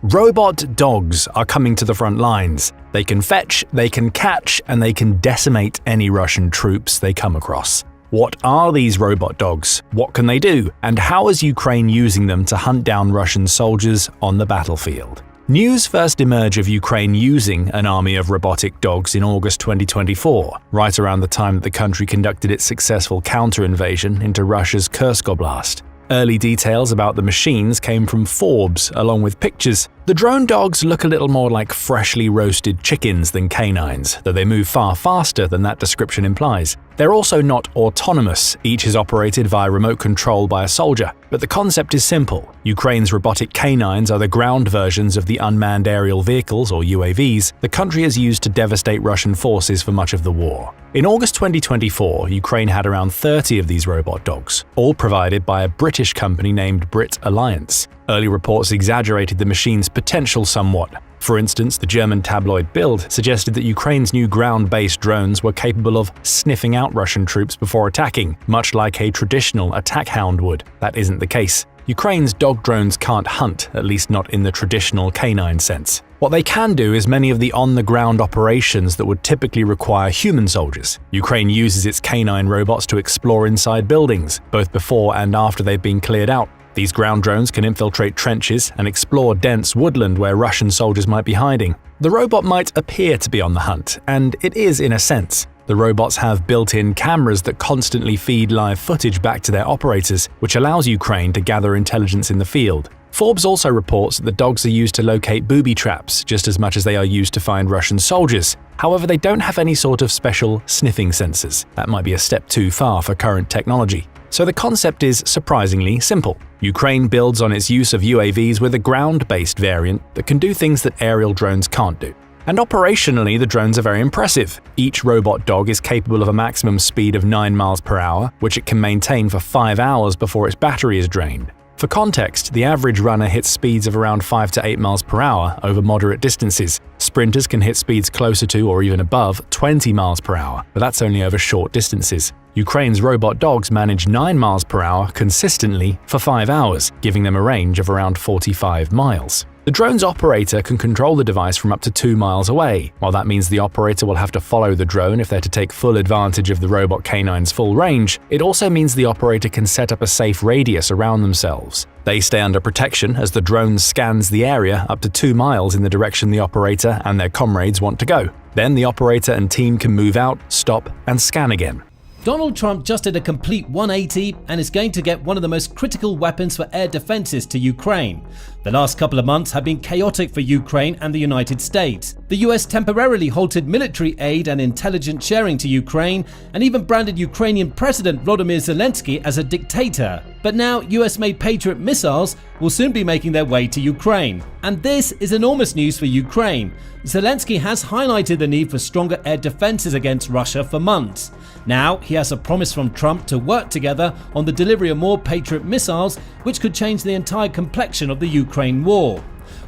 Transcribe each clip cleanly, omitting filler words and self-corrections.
Robot dogs are coming to the front lines. They can fetch, they can catch, and they can decimate any Russian troops they come across. What are these robot dogs? What can they do? And how is Ukraine using them to hunt down Russian soldiers on the battlefield? News first emerged of Ukraine using an army of robotic dogs in August 2024, right around the time that the country conducted its successful counter-invasion into Russia's Kursk Oblast. Early details about the machines came from Forbes, along with pictures. The drone dogs look a little more like freshly roasted chickens than canines, though they move far faster than that description implies. They're also not autonomous, each is operated via remote control by a soldier. But the concept is simple. Ukraine's robotic canines are the ground versions of the unmanned aerial vehicles, or UAVs, the country has used to devastate Russian forces for much of the war. In August 2024, Ukraine had around 30 of these robot dogs, all provided by a British company named Brit Alliance. Early reports exaggerated the machine's potential somewhat. For instance, the German tabloid Bild suggested that Ukraine's new ground-based drones were capable of sniffing out Russian troops before attacking, much like a traditional attack hound would. That isn't the case. Ukraine's dog drones can't hunt, at least not in the traditional canine sense. What they can do is many of the on-the-ground operations that would typically require human soldiers. Ukraine uses its canine robots to explore inside buildings, both before and after they've been cleared out. These ground drones can infiltrate trenches and explore dense woodland where Russian soldiers might be hiding. The robot might appear to be on the hunt, and it is in a sense. The robots have built-in cameras that constantly feed live footage back to their operators, which allows Ukraine to gather intelligence in the field. Forbes also reports that the dogs are used to locate booby traps just as much as they are used to find Russian soldiers. However, they don't have any sort of special sniffing sensors. That might be a step too far for current technology. So the concept is surprisingly simple. Ukraine builds on its use of UAVs with a ground-based variant that can do things that aerial drones can't do. And operationally, the drones are very impressive. Each robot dog is capable of a maximum speed of 9 miles per hour, which it can maintain for 5 hours before its battery is drained. For context, the average runner hits speeds of around 5 to 8 miles per hour over moderate distances. Sprinters can hit speeds closer to or even above 20 miles per hour, but that's only over short distances. Ukraine's robot dogs manage 9 miles per hour consistently for 5 hours, giving them a range of around 45 miles. The drone's operator can control the device from up to 2 miles away. While that means the operator will have to follow the drone if they're to take full advantage of the robot canine's full range, it also means the operator can set up a safe radius around themselves. They stay under protection as the drone scans the area up to 2 miles in the direction the operator and their comrades want to go. Then the operator and team can move out, stop, and scan again. Donald Trump just did a complete 180 and is going to get one of the most critical weapons for air defenses to Ukraine. The last couple of months have been chaotic for Ukraine and the United States. The US temporarily halted military aid and intelligence sharing to Ukraine and even branded Ukrainian President Volodymyr Zelenskyy as a dictator. But now US-made Patriot missiles will soon be making their way to Ukraine. And this is enormous news for Ukraine. Zelenskyy has highlighted the need for stronger air defenses against Russia for months. Now he has a promise from Trump to work together on the delivery of more Patriot missiles, which could change the entire complexion of the Ukraine war.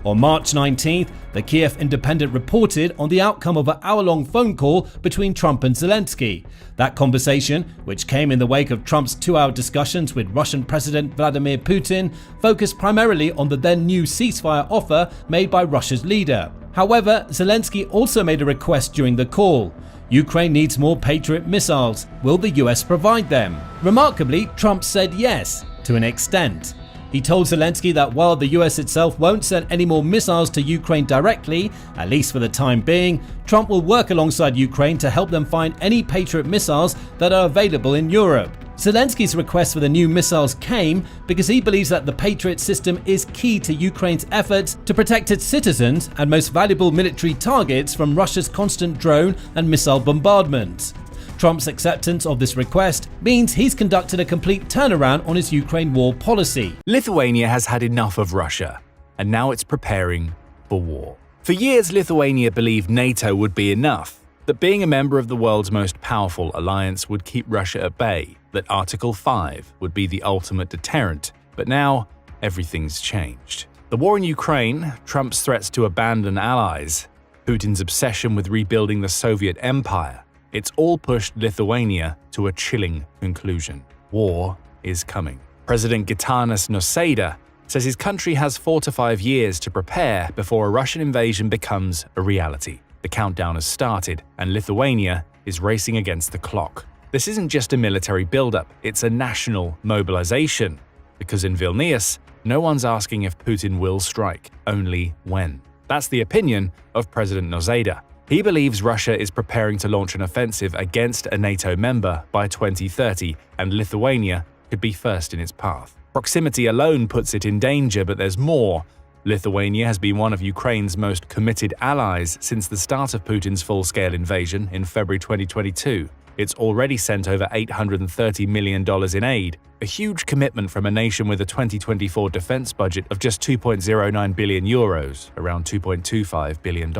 On March 19th, the Kiev Independent reported on the outcome of an hour-long phone call between Trump and Zelenskyy. That conversation, which came in the wake of Trump's 2-hour discussions with Russian President Vladimir Putin, focused primarily on the then-new ceasefire offer made by Russia's leader. However, Zelenskyy also made a request during the call. Ukraine needs more Patriot missiles. Will the US provide them? Remarkably, Trump said yes, to an extent. He told Zelenskyy that while the US itself won't send any more missiles to Ukraine directly, at least for the time being, Trump will work alongside Ukraine to help them find any Patriot missiles that are available in Europe. Zelenskyy's request for the new missiles came because he believes that the Patriot system is key to Ukraine's efforts to protect its citizens and most valuable military targets from Russia's constant drone and missile bombardments. Trump's acceptance of this request means he's conducted a complete turnaround on his Ukraine war policy. Lithuania has had enough of Russia, and now it's preparing for war. For years, Lithuania believed NATO would be enough, that being a member of the world's most powerful alliance would keep Russia at bay, that Article 5 would be the ultimate deterrent. But now, everything's changed. The war in Ukraine, Trump's threats to abandon allies, Putin's obsession with rebuilding the Soviet Empire, it's all pushed Lithuania to a chilling conclusion. War is coming. President Gitanas Nausėda says his country has 4 to 5 years to prepare before a Russian invasion becomes a reality. The countdown has started, and Lithuania is racing against the clock. This isn't just a military buildup, it's a national mobilization. Because in Vilnius, no one's asking if Putin will strike, only when. That's the opinion of President Nausėda. He believes Russia is preparing to launch an offensive against a NATO member by 2030, and Lithuania could be first in its path. Proximity alone puts it in danger, but there's more. Lithuania has been one of Ukraine's most committed allies since the start of Putin's full-scale invasion in February 2022. It's already sent over $830 million in aid, a huge commitment from a nation with a 2024 defense budget of just €2.09 billion, around $2.25 billion.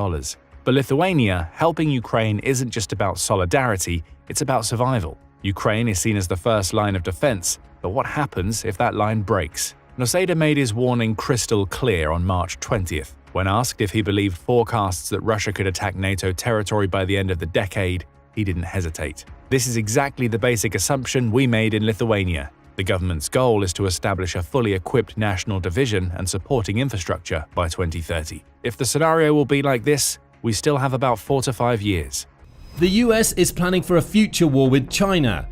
But Lithuania helping Ukraine isn't just about solidarity, it's about survival. Ukraine is seen as the first line of defense, but what happens if that line breaks? Nausėda made his warning crystal clear on March 20th. When asked if he believed forecasts that Russia could attack NATO territory by the end of the decade, he didn't hesitate. This is exactly the basic assumption we made in Lithuania. The government's goal is to establish a fully equipped national division and supporting infrastructure by 2030. If the scenario will be like this, we still have about 4 to 5 years. The US is planning for a future war with China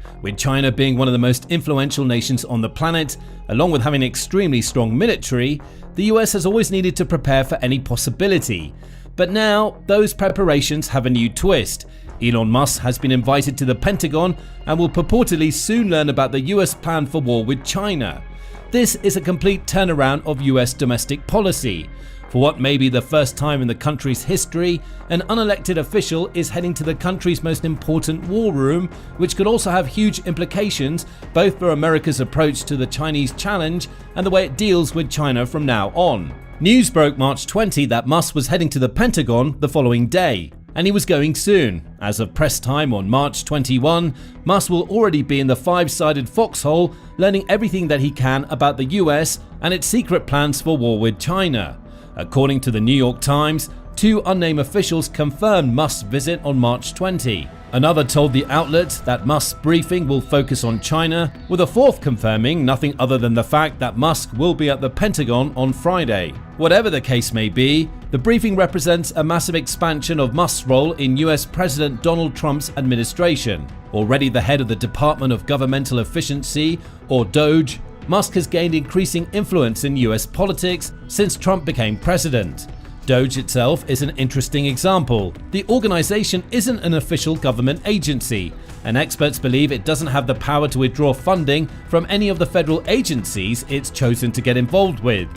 being one of the most influential nations on the planet. Along with having an extremely strong military, the US has always needed to prepare for any possibility. But now, those preparations have a new twist. Elon Musk has been invited to the Pentagon and will purportedly soon learn about the US plan for war with China. This is a complete turnaround of US domestic policy. For what may be the first time in the country's history, an unelected official is heading to the country's most important war room, which could also have huge implications both for America's approach to the Chinese challenge and the way it deals with China from now on. News broke March 20 that Musk was heading to the Pentagon the following day, and he was going soon. As of press time on March 21, Musk will already be in the five-sided foxhole, learning everything that he can about the US and its secret plans for war with China. According to the New York Times, 2 unnamed officials confirmed Musk's visit on March 20. Another told the outlet that Musk's briefing will focus on China, with a fourth confirming nothing other than the fact that Musk will be at the Pentagon on Friday. Whatever the case may be, the briefing represents a massive expansion of Musk's role in US President Donald Trump's administration. Already the head of the Department of Governmental Efficiency, or DOGE, Musk has gained increasing influence in US politics since Trump became president. DOGE itself is an interesting example. The organization isn't an official government agency, and experts believe it doesn't have the power to withdraw funding from any of the federal agencies it's chosen to get involved with.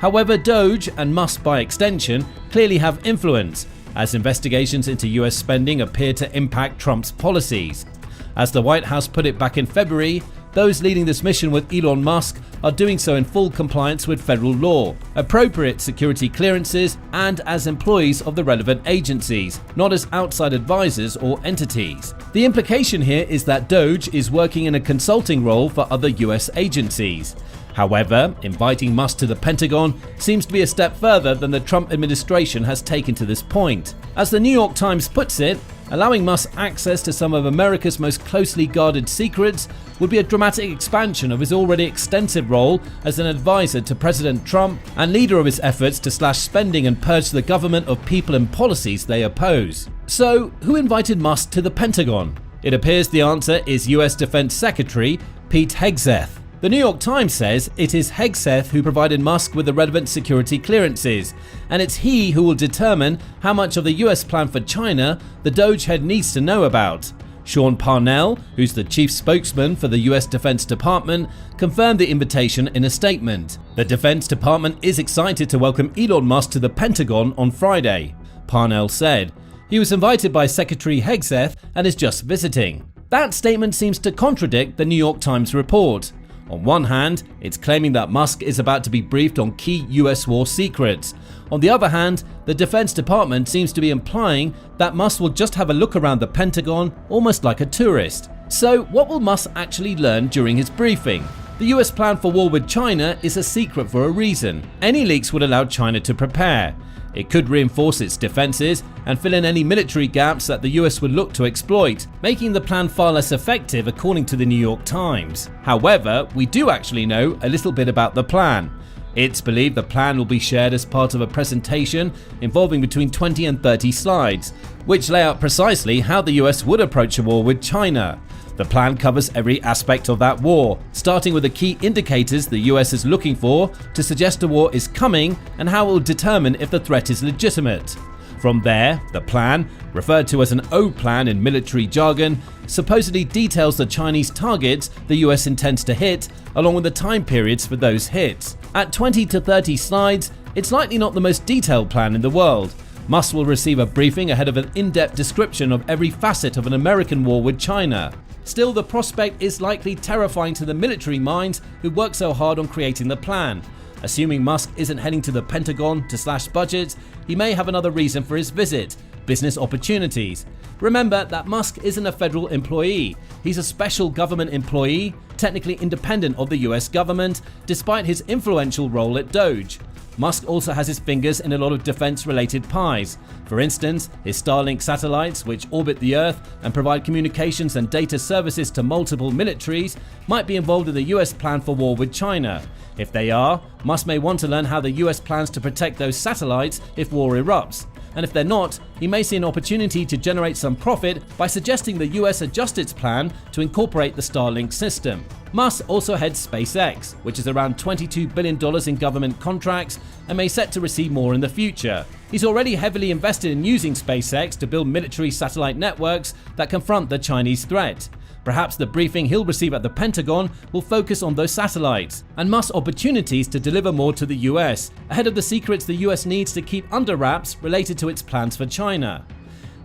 However, DOGE, and Musk by extension, clearly have influence, as investigations into US spending appear to impact Trump's policies. As the White House put it back in February, those leading this mission with Elon Musk are doing so in full compliance with federal law, appropriate security clearances, and as employees of the relevant agencies, not as outside advisors or entities. The implication here is that DOGE is working in a consulting role for other US agencies. However, inviting Musk to the Pentagon seems to be a step further than the Trump administration has taken to this point. As the New York Times puts it, allowing Musk access to some of America's most closely guarded secrets would be a dramatic expansion of his already extensive role as an advisor to President Trump and leader of his efforts to slash spending and purge the government of people and policies they oppose. So, who invited Musk to the Pentagon? It appears the answer is US Defense Secretary Pete Hegseth. The New York Times says it is Hegseth who provided Musk with the relevant security clearances, and it's he who will determine how much of the US plan for China the DOGE head needs to know about. Sean Parnell, who's the chief spokesman for the US Defense Department, confirmed the invitation in a statement. The Defense Department is excited to welcome Elon Musk to the Pentagon on Friday. Parnell said he was invited by Secretary Hegseth and is just visiting. That statement seems to contradict the New York Times report. On one hand, it's claiming that Musk is about to be briefed on key US war secrets. On the other hand, the Defense Department seems to be implying that Musk will just have a look around the Pentagon, almost like a tourist. So, what will Musk actually learn during his briefing? The US plan for war with China is a secret for a reason. Any leaks would allow China to prepare. It could reinforce its defenses and fill in any military gaps that the US would look to exploit, making the plan far less effective according to the New York Times. However, we do actually know a little bit about the plan. It's believed the plan will be shared as part of a presentation involving between 20 and 30 slides, which lay out precisely how the US would approach a war with China. The plan covers every aspect of that war, starting with the key indicators the US is looking for to suggest a war is coming and how it will determine if the threat is legitimate. From there, the plan, referred to as an O plan in military jargon, supposedly details the Chinese targets the US intends to hit, along with the time periods for those hits. At 20 to 30 slides, it's likely not the most detailed plan in the world. Musk will receive a briefing ahead of an in-depth description of every facet of an American war with China. Still, the prospect is likely terrifying to the military minds who worked so hard on creating the plan. Assuming Musk isn't heading to the Pentagon to slash budgets, he may have another reason for his visit: business opportunities. Remember that Musk isn't a federal employee. He's a special government employee, technically independent of the US government, despite his influential role at Doge. Musk also has his fingers in a lot of defense-related pies. For instance, his Starlink satellites, which orbit the Earth and provide communications and data services to multiple militaries, might be involved in the US plan for war with China. If they are, Musk may want to learn how the US plans to protect those satellites if war erupts. And if they're not, he may see an opportunity to generate some profit by suggesting the US adjust its plan to incorporate the Starlink system. Musk also heads SpaceX, which is around $22 billion in government contracts and may set to receive more in the future. He's already heavily invested in using SpaceX to build military satellite networks that confront the Chinese threat. Perhaps the briefing he'll receive at the Pentagon will focus on those satellites and Musk's opportunities to deliver more to the US, ahead of the secrets the US needs to keep under wraps related to its plans for China.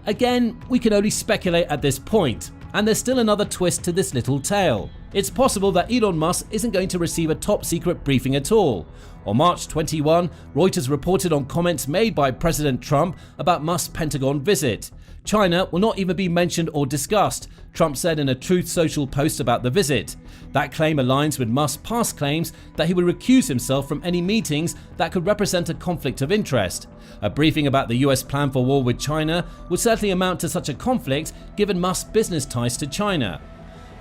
Again, we can only speculate at this point, and there's still another twist to this little tale. It's possible that Elon Musk isn't going to receive a top secret briefing at all. On March 21, Reuters reported on comments made by President Trump about Musk's Pentagon visit. China will not even be mentioned or discussed, Trump said in a Truth Social post about the visit. That claim aligns with Musk's past claims that he would recuse himself from any meetings that could represent a conflict of interest. A briefing about the US plan for war with China would certainly amount to such a conflict given Musk's business ties to China.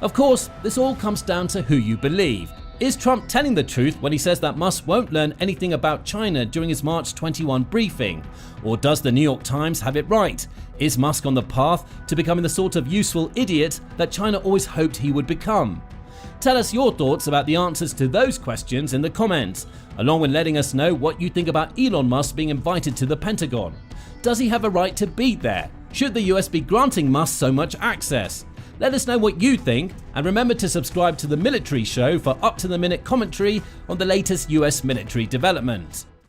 Of course, this all comes down to who you believe. Is Trump telling the truth when he says that Musk won't learn anything about China during his March 21 briefing? Or does the New York Times have it right? Is Musk on the path to becoming the sort of useful idiot that China always hoped he would become? Tell us your thoughts about the answers to those questions in the comments, along with letting us know what you think about Elon Musk being invited to the Pentagon. Does he have a right to be there? Should the US be granting Musk so much access? Let us know what you think, and remember to subscribe to The Military Show for up-to-the-minute commentary on the latest US military developments.